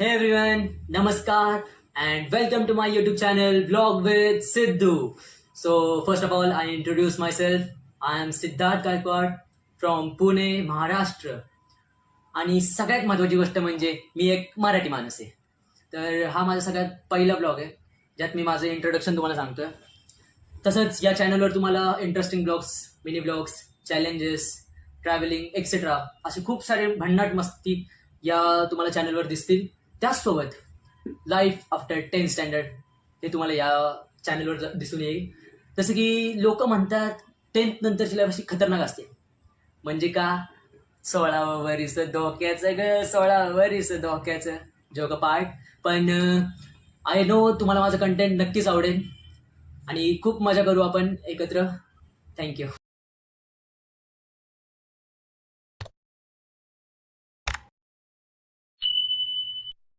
Hey everyone, Namaskar and welcome to my YouTube channel Vlog with Sidhu. So first of all, I introduce myself. I am Siddharth Gaikwad from Pune, Maharashtra. आणि सगळ्यात महत्त्वाची गोष्ट म्हणजे मी एक मराठी माणूस आहे. तर हा माझा सगळ्यात पहिला ब्लॉग आहे ज्यात मी माझं इंट्रोडक्शन तुम्हाला सांगतोय. तसंच या चॅनलवर तुम्हाला interesting blogs, mini blogs, challenges, travelling etcetera असे खूप सारे भन्नाट मस्ती या तुम्हाला चॅनलवर दिसतील. त्याचसोबत लाईफ आफ्टर 10th स्टँडर्ड हे तुम्हाला या चॅनलवर दिसून येईल. जसं की लोक म्हणतात 10th नंतरची लाईफ अशी खतरनाक असते. म्हणजे का 16वं वरीस धोक्याचं ग, 16वं वरीस धोक्याचं जोक पार्ट. पण आय नो तुम्हाला माझं कंटेंट नक्कीच आवडेल आणि खूप मजा करू आपण एकत्र. थँक्यू.